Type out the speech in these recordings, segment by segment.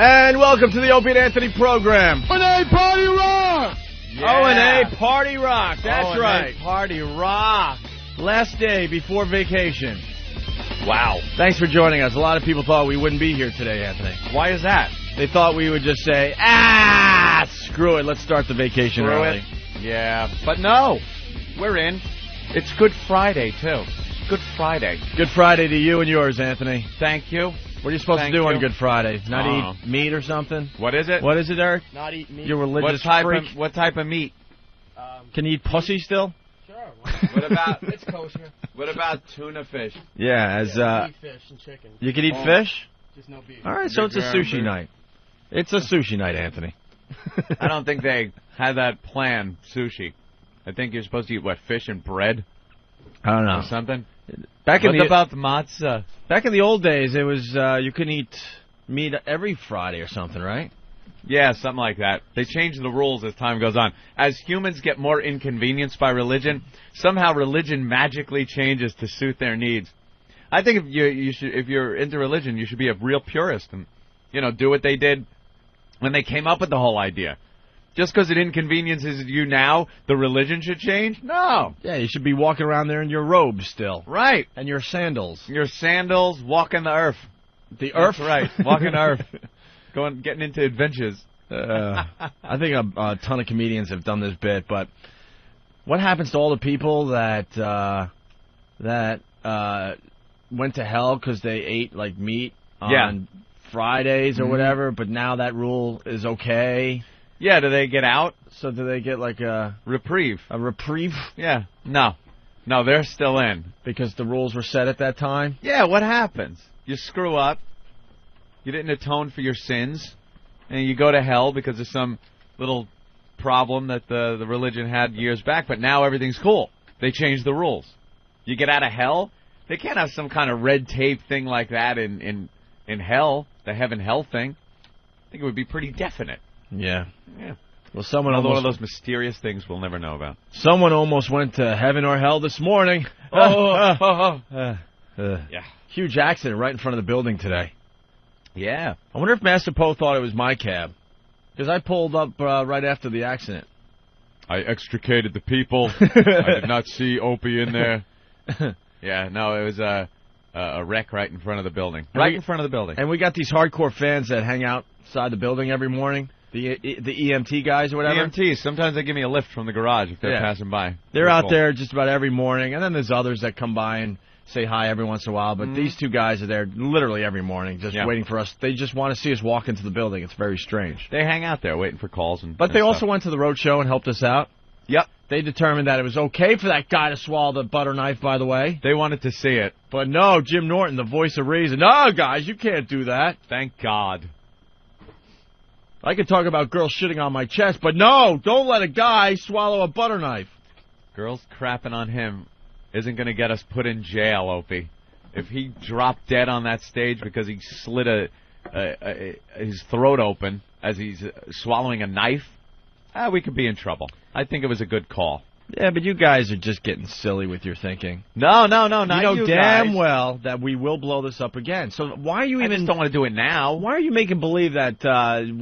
And welcome to the Opie and Anthony program. O&A Party Rock! Yeah. O&A Party Rock, that's right. Party Rock. Last day before vacation. Wow. Thanks for joining us. A lot of people thought we wouldn't be here today, Anthony. Why is that? They thought we would just say, screw it, let's start the vacation early. Yeah, but no. We're in. It's Good Friday, too. Good Friday. Good Friday to you and yours, Anthony. Thank you. What are you supposed to do on Good Friday? Not eat meat or something? What is it? What is it, Eric? Not eat meat. You're religious freak? What type of meat? Can you eat pussy still? Sure. What about It's kosher. What about tuna fish? Yeah, eat fish and chicken. You can eat fish? Just no beef. All right, so it's a sushi night. It's a sushi night, Anthony. I don't think they had that plan, sushi. I think you're supposed to eat, what, fish and bread? I don't know. Or something? What about matzah? Back in the old days, it was you couldn't eat meat every Friday or something, right? Yeah, something like that. They change the rules as time goes on. As humans get more inconvenienced by religion, somehow religion magically changes to suit their needs. I think if you're into religion, you should be a real purist and do what they did when they came up with the whole idea. Just because it inconveniences you now, the religion should change? No. Yeah, you should be walking around there in your robes still. Right. And your sandals. Your sandals, walking the earth. The earth? That's right, walking the earth. Getting into adventures. I think a ton of comedians have done this bit, but what happens to all the people that went to hell because they ate like meat on Fridays or whatever, but now that rule is okay? Yeah, do they get out? So do they get like a reprieve? A reprieve? Yeah. No, they're still in. Because the rules were set at that time? Yeah, what happens? You screw up. You didn't atone for your sins. And you go to hell because of some little problem that the religion had years back. But now everything's cool. They changed the rules. You get out of hell. They can't have some kind of red tape thing like that in hell, the heaven-hell thing. I think it would be pretty definite. Yeah. Yeah. Well, one of those mysterious things we'll never know about. Someone almost went to heaven or hell this morning. Yeah. Huge accident right in front of the building today. Yeah. I wonder if Master Poe thought it was my cab. Because I pulled up right after the accident. I extricated the people. I did not see Opie in there. Yeah, no, it was a wreck right in front of the building. Right in front of the building. And we got these hardcore fans that hang outside the building every morning. The EMT guys or whatever. EMTs. Sometimes they give me a lift from the garage if they're passing by. They're out there just about every morning. And then there's others that come by and say hi every once in a while. But these two guys are there literally every morning just waiting for us. They just want to see us walk into the building. It's very strange. They hang out there waiting for calls. But they also went to the road show and helped us out. Yep. They determined that it was okay for that guy to swallow the butter knife, by the way. They wanted to see it. But no, Jim Norton, the voice of reason. No, guys, you can't do that. Thank God. I could talk about girls shitting on my chest, but no, don't let a guy swallow a butter knife. Girls crapping on him isn't going to get us put in jail, Opie. If he dropped dead on that stage because he slit his throat open as he's swallowing a knife, we could be in trouble. I think it was a good call. Yeah, but you guys are just getting silly with your thinking. No, not you know damn well that we will blow this up again. So why are you even... I just don't want to do it now. Why are you making believe that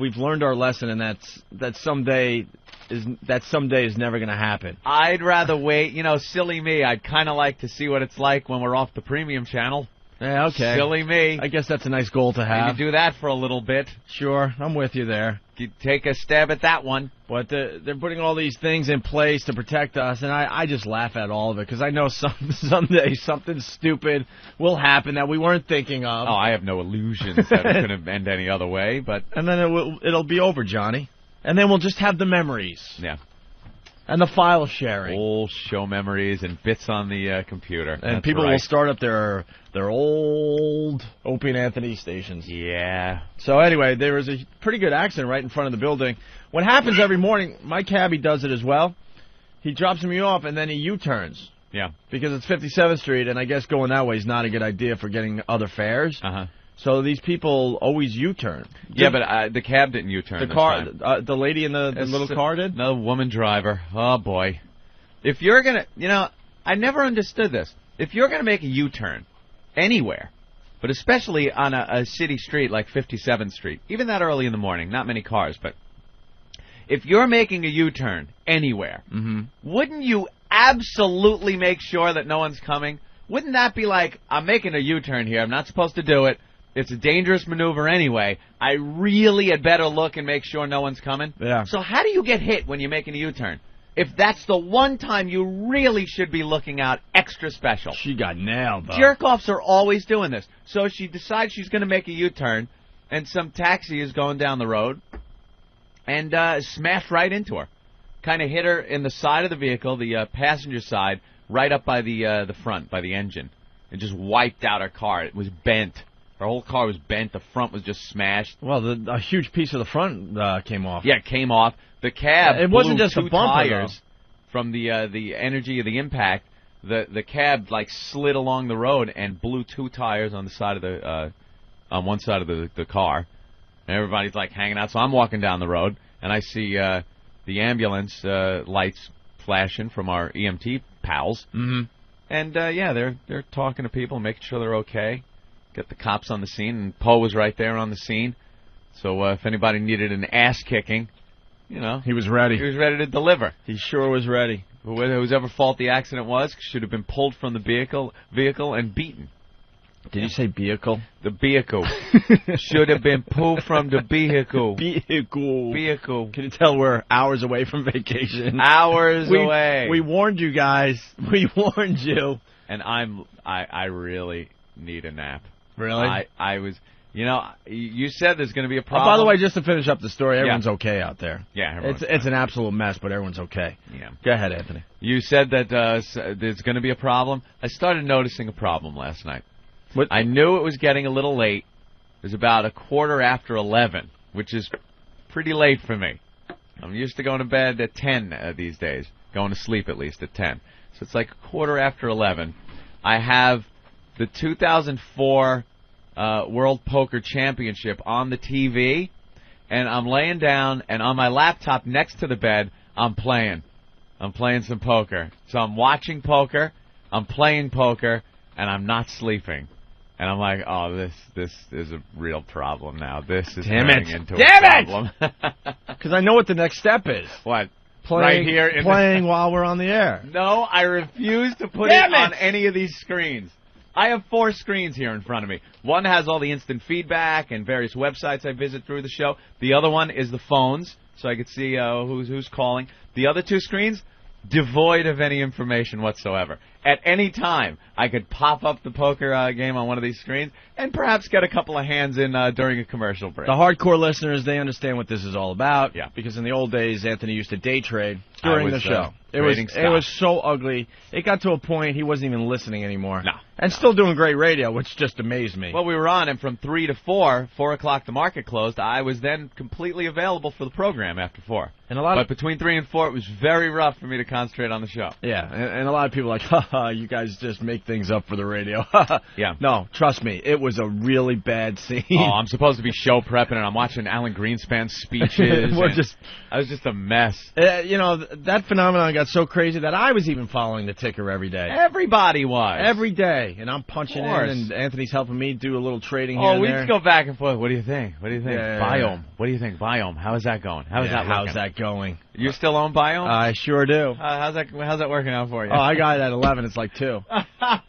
we've learned our lesson and that someday is never going to happen? I'd rather wait. Silly me. I'd kind of like to see what it's like when we're off the premium channel. Yeah, okay. Silly me. I guess that's a nice goal to have. Maybe do that for a little bit. Sure, I'm with you there. You take a stab at that one. But they're putting all these things in place to protect us, and I just laugh at all of it, because I know someday something stupid will happen that we weren't thinking of. Oh, I have no illusions that it couldn't end any other way, but... And then it'll be over, Johnny. And then we'll just have the memories. Yeah. And the file sharing. Old show memories and bits on the computer. And That's people right. will start up their old Opie and Anthony stations. Yeah. So anyway, there was a pretty good accident right in front of the building. What happens every morning, my cabbie does it as well. He drops me off and then he U-turns. Yeah. Because it's 57th Street, and I guess going that way is not a good idea for getting other fares. Uh-huh. So these people always U-turn. Yeah, but the cab didn't U-turn. The car, the lady in the little car did? No, woman driver. Oh, boy. If you're going to, I never understood this. If you're going to make a U-turn anywhere, but especially on a city street like 57th Street, even that early in the morning, not many cars, but if you're making a U-turn anywhere, wouldn't you absolutely make sure that no one's coming? Wouldn't that be like, I'm making a U-turn here, I'm not supposed to do it, it's a dangerous maneuver anyway, I really had better look and make sure no one's coming? Yeah. So how do you get hit when you're making a U-turn? If that's the one time you really should be looking out extra special. She got nailed, though. Jerk-offs are always doing this. So she decides she's going to make a U-turn, and some taxi is going down the road and smashed right into her. Kind of hit her in the side of the vehicle, the passenger side, right up by the front, by the engine. It just wiped out her car. It was bent. Her whole car was bent. The front was just smashed. Well, a huge piece of the front came off. Yeah, it came off. The cab it wasn't blew just a two bumper, tires from the energy of the impact. The cab like slid along the road and blew 2 tires on the side of the on one side of the car. And everybody's like hanging out. So I'm walking down the road and I see the ambulance lights flashing from our EMT pals. Mm-hmm. And yeah, they're talking to people, making sure they're okay. Get the cops on the scene, and Poe was right there on the scene. So if anybody needed an ass kicking, you know, he was ready. He was ready to deliver. He sure was ready. Whoever fault the accident was should have been pulled from the vehicle and beaten. Did you say vehicle? The vehicle should have been pulled from the vehicle. Vehicle. Can you tell we're hours away from vacation? Hours away. We warned you guys. We warned you. And I really need a nap. Really? I was. You know, you said there's going to be a problem. By the way, just to finish up the story, everyone's okay out there. Yeah, it's an absolute mess, but everyone's okay. Yeah. Go ahead, Anthony. You said that there's going to be a problem. I started noticing a problem last night. What? I knew it was getting a little late. It was about 11:15, which is pretty late for me. I'm used to going to bed at 10 these days, going to sleep at least at 10. So it's like 11:15. I have the 2004 World Poker Championship on the TV, and I'm laying down, and on my laptop next to the bed, I'm playing. I'm playing some poker. So I'm watching poker, I'm playing poker, and I'm not sleeping. And I'm like, oh, this is a real problem now. This is turning into a problem. Because I know what the next step is. What? Playing, right here playing while we're on the air. No, I refuse to put it on any of these screens. I have 4 screens here in front of me. One has all the instant feedback and various websites I visit through the show. The other one is the phones, so I could see who's calling. The other 2 screens, devoid of any information whatsoever. At any time, I could pop up the poker game on one of these screens and perhaps get a couple of hands in during a commercial break. The hardcore listeners, they understand what this is all about. Yeah. Because in the old days, Anthony used to day trade during the show. It was so ugly. It got to a point he wasn't even listening anymore. No. And still doing great radio, which just amazed me. Well, we were on, and from 3 to 4 o'clock the market closed, I was then completely available for the program after 4. But between 3 and 4, it was very rough for me to concentrate on the show. Yeah, and a lot of people are like, haha, you guys just make things up for the radio. Yeah. No, trust me, it was a really bad scene. Oh, I'm supposed to be show prepping, and I'm watching Alan Greenspan's speeches. I was just a mess. That phenomenon got so crazy that I was even following the ticker every day. Everybody was. Every day. And I'm punching in, and Anthony's helping me do a little trading here Oh, and we there. just go back and forth. What do you think? Yeah. Biome. What do you think? Biome. How is that going? How's that going? You still own Biome? I sure do. How's that working out for you? Oh, I got it at 11. It's like 2. I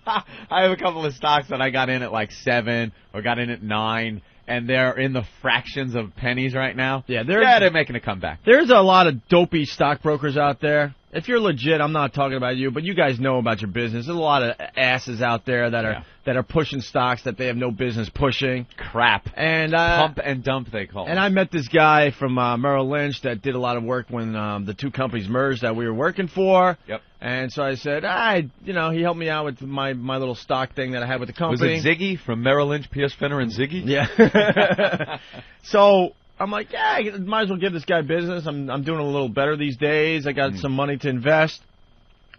have a couple of stocks that I got in at like 7 or got in at 9, and they're in the fractions of pennies right now. Yeah, they're making a comeback. There's a lot of dopey stockbrokers out there. If you're legit, I'm not talking about you, but you guys know about your business. There's a lot of asses out there that are pushing stocks that they have no business pushing. Crap. And pump and dump, they call it. And I met this guy from Merrill Lynch that did a lot of work when the 2 companies merged that we were working for. Yep. And so I said, he helped me out with my little stock thing that I had with the company. Was it Ziggy from Merrill Lynch, Pierce Fenner, and Ziggy? Yeah. So I'm like, I might as well give this guy business. I'm doing a little better these days. I got some money to invest.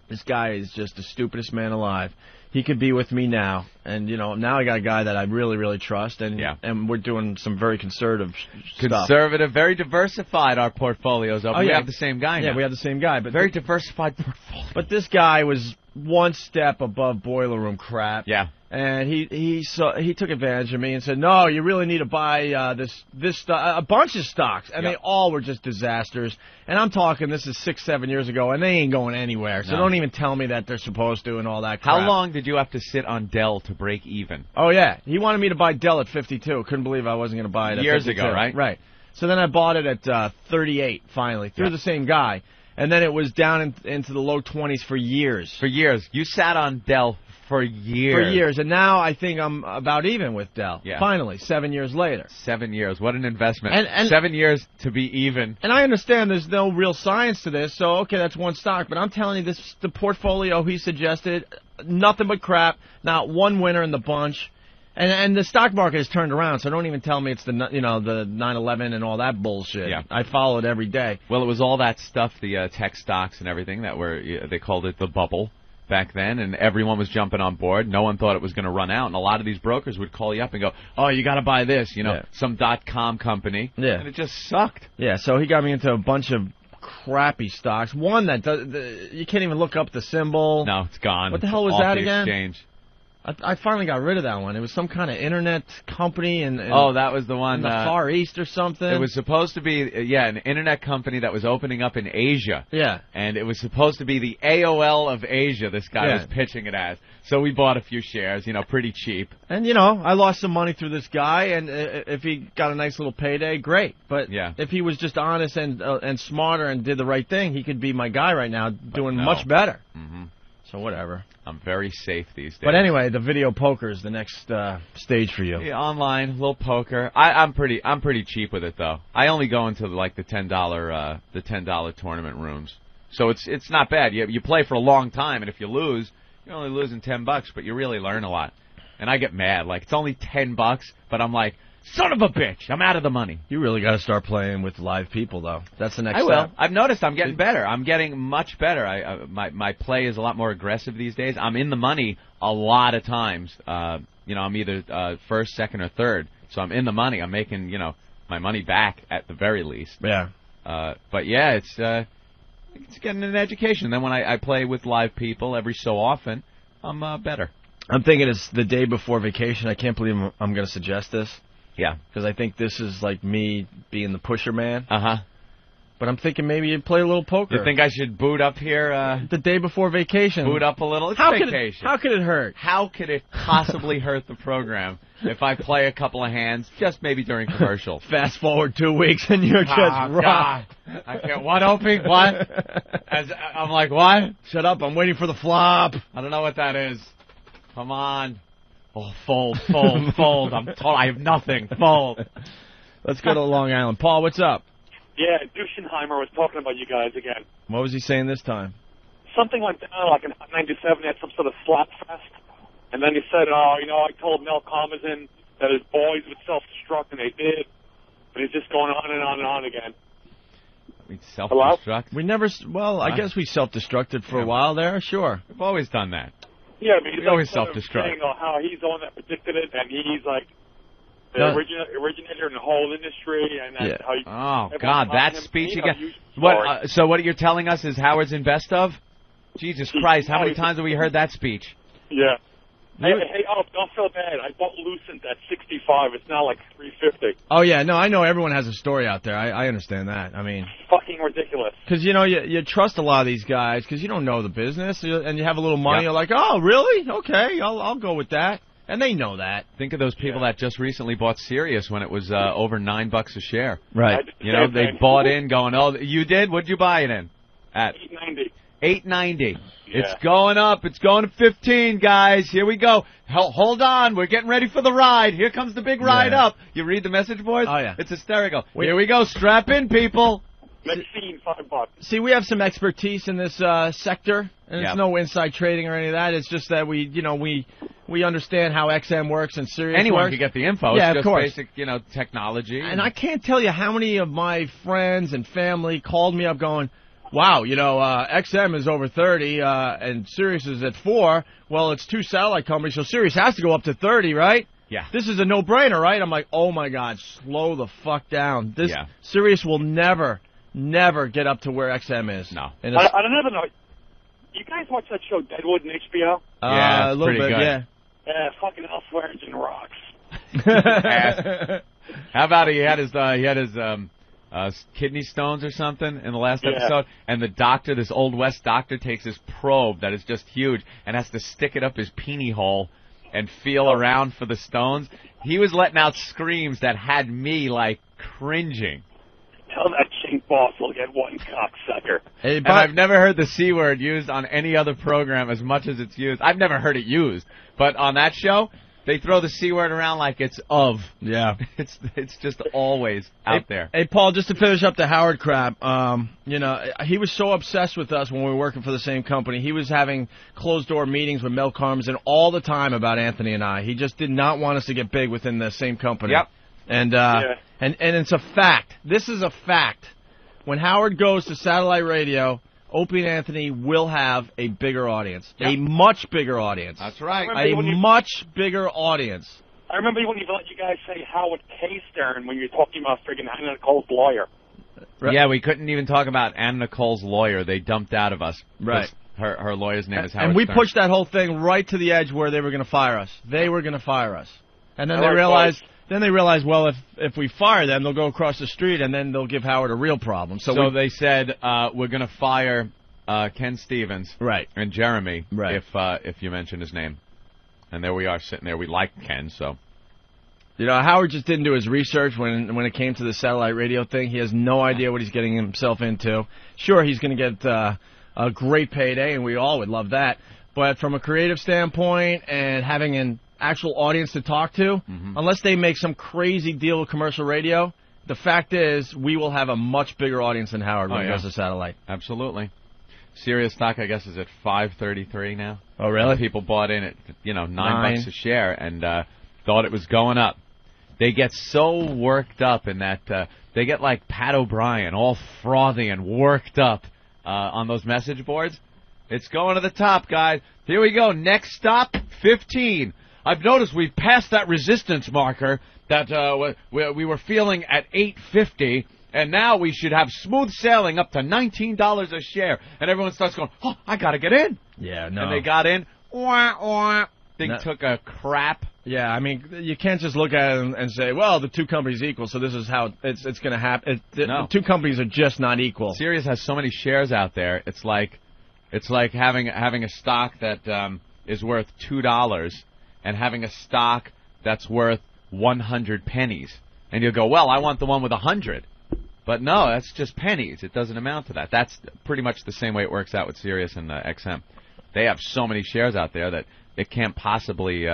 This guy is just the stupidest man alive. He could be with me now. And, now I got a guy that I really, really trust. And we're doing some very conservative stuff. Conservative, very diversified, our portfolios are. We have the same guy now. Yeah, we have the same guy. But very diversified portfolio. But this guy was one step above boiler room crap. Yeah. And he took advantage of me and said, no, you really need to buy this a bunch of stocks. And they all were just disasters. And I'm talking, this is 6-7 years ago, and they ain't going anywhere. So don't even tell me that they're supposed to and all that crap. How long did you have to sit on Dell to break even? Oh, yeah. He wanted me to buy Dell at 52. Couldn't believe I wasn't going to buy it at 52. Years ago, right? Right. So then I bought it at 38, finally, through the same guy. And then it was down into the low 20s for years. For years. You sat on Dell for years. For years. And now I think I'm about even with Dell. Yeah. Finally, 7 years later. 7 years. What an investment. And 7 years to be even. And I understand there's no real science to this, so, okay, that's one stock. But I'm telling you, the portfolio he suggested, nothing but crap, not one winner in the bunch. And the stock market has turned around, so don't even tell me it's the 9/11 and all that bullshit. Yeah. I follow it every day. Well, it was all that stuff, the tech stocks and everything that were, they called it the bubble back then, and everyone was jumping on board. No one thought it was going to run out, and a lot of these brokers would call you up and go, oh, you got to buy this, some .com company. Yeah. And it just sucked. Yeah, so he got me into a bunch of crappy stocks. One that you can't even look up the symbol. No, it's gone. What the hell was Off that the again? Exchange. I finally got rid of that one. It was some kind of internet company in that was the one in the Far East or something. It was supposed to be, an internet company that was opening up in Asia. Yeah. And it was supposed to be the AOL of Asia, this guy was pitching it as. So we bought a few shares, pretty cheap. And, I lost some money through this guy, and if he got a nice little payday, great. But if he was just honest and smarter and did the right thing, he could be my guy right now, doing much better. Mm-hmm. So whatever. I'm very safe these days. But anyway, the video poker is the next stage for you. Yeah, online, little poker. I'm pretty cheap with it though. I only go into like the $10 tournament rooms. So it's not bad. You play for a long time, and if you lose, you're only losing $10, but you really learn a lot. And I get mad, like it's only $10, but I'm like, son of a bitch, I'm out of the money. You really got to start playing with live people, though. That's the next step. I will. I've noticed I'm getting better. I'm getting much better. My play is a lot more aggressive these days. I'm in the money a lot of times. I'm either first, second, or third. So I'm in the money. I'm making, my money back at the very least. Yeah. But yeah, it's getting an education. Then when I play with live people every so often, I'm better. I'm thinking it's the day before vacation. I can't believe I'm going to suggest this. Yeah. Because I think this is like me being the pusher man. Uh-huh. But I'm thinking maybe you play a little poker. You think I should boot up here? The day before vacation. Boot up a little? It's vacation. How could it hurt? How could it possibly hurt the program if I play a couple of hands, just maybe during commercial? Fast forward 2 weeks and you're just rocked. I can't. What, Opie? What? I'm like, what? Shut up. I'm waiting for the flop. I don't know what that is. Come on. Oh, fold. I'm told I have nothing. Fold. Let's go to Long Island. Paul, what's up? Yeah, Duschenheimer was talking about you guys again. What was he saying this time? Something went down, like in 97, he had some sort of slap fest. And then he said, I told Mel Karmazin that his boys would self-destruct, and they did. But he's just going on and on and on again. We self-destruct? We never, I guess we self-destructed for a while there, sure. We've always done that. Yeah, but he's always sort of self-destruct. saying how he's the one that predicted it, and he's like the originator in the whole industry, and how God, that speech again. So what you're telling us is Howard's in best of? Jesus Christ, how many times have we heard that speech? Yeah. Hey, don't feel bad. I bought Lucent at 65. It's now like 350. Oh, yeah. No, I know everyone has a story out there. I understand that. I mean, fucking ridiculous. Because, you trust a lot of these guys because you don't know the business, and you have a little money. You're like, oh, really? Okay, I'll go with that. And they know that. Think of those people that just recently bought Sirius when it was over $9 a share. Right. They bought in going, oh, you did? What'd you buy it in? At $8.90. $8.90. Yeah. It's going up. It's going to 15, guys. Here we go. Hold on. We're getting ready for the ride. Here comes the big ride up. You read the message, boys? Oh, yeah. It's hysterical. Here we go. Strap in, people. Next scene, $5. See, we have some expertise in this sector, and it's no inside trading or any of that. It's just that we understand how XM works and Sirius Anyone works. can get the info. Yeah, it's of just course. basic, technology. And I can't tell you how many of my friends and family called me up going, wow, XM is over 30, and Sirius is at 4. Well, it's two satellite companies, so Sirius has to go up to 30, right? Yeah. This is a no-brainer, right? I'm like, oh, my God, slow the fuck down. Sirius will never get up to where XM is. No. On another note, you guys watch that show Deadwood on HBO? Yeah, a little bit, good. yeah. Yeah, fucking Elsewhere rocks. How about he had his kidney stones or something in the last episode, and the doctor, this Old West doctor, takes this probe that is just huge and has to stick it up his peenie hole and feel around for the stones. He was letting out screams that had me like cringing. Tell that chink boss will get one cocksucker. Hey, and I've never heard the C word used on any other program as much as it's used. I've never heard it used, but on that show, they throw the C word around like it's of. Yeah. It's just always out there. Hey, Paul, just to finish up the Howard crap, he was so obsessed with us when we were working for the same company. He was having closed-door meetings with Mel Karmazin all the time about Anthony and I. He just did not want us to get big within the same company. Yep. And it's a fact. This is a fact. When Howard goes to satellite radio, Opie and Anthony will have a bigger audience. Yep. A much bigger audience. That's right. A much bigger audience. I remember when you let you guys say Howard K. Stern when you were talking about friggin' Hannah Nicole's lawyer. Right. Yeah, we couldn't even talk about Anna Nicole's lawyer. They dumped out of us. Right. Her lawyer's name is Howard And we Stern. pushed that whole thing right to the edge where they were going to fire us. They were going to fire us. And then they realized... Then they realized, well, if we fire them, they'll go across the street, and then they'll give Howard a real problem. So they said, we're going to fire Ken Stevens and Jeremy if you mention his name. And there we are sitting there. We like Ken, so. Howard just didn't do his research when it came to the satellite radio thing. He has no idea what he's getting himself into. Sure, he's going to get a great payday, and we all would love that. But from a creative standpoint and having an actual audience to talk to, unless they make some crazy deal with commercial radio, the fact is we will have a much bigger audience than Howard when he goes to satellite. Absolutely. Sirius stock, I guess, is at $5.33 now. Oh, really? People bought in at $9 a share and thought it was going up. They get so worked up in that they get like Pat O'Brien, all frothy and worked up on those message boards. It's going to the top, guys. Here we go. Next stop, 15. I've noticed we've passed that resistance marker that we were feeling at 850, and now we should have smooth sailing up to $19 a share. And everyone starts going, oh, I got to get in. Yeah, no. And they got in. Thing took a crap. Yeah, I mean, you can't just look at it and say, well, the two companies equal, so this is how it's going to happen. The two companies are just not equal. Sirius has so many shares out there. It's like having a stock that is worth $2 and having a stock that's worth 100 pennies. And you'll go, well, I want the one with 100. But no, that's just pennies. It doesn't amount to that. That's pretty much the same way it works out with Sirius and XM. They have so many shares out there that it can't possibly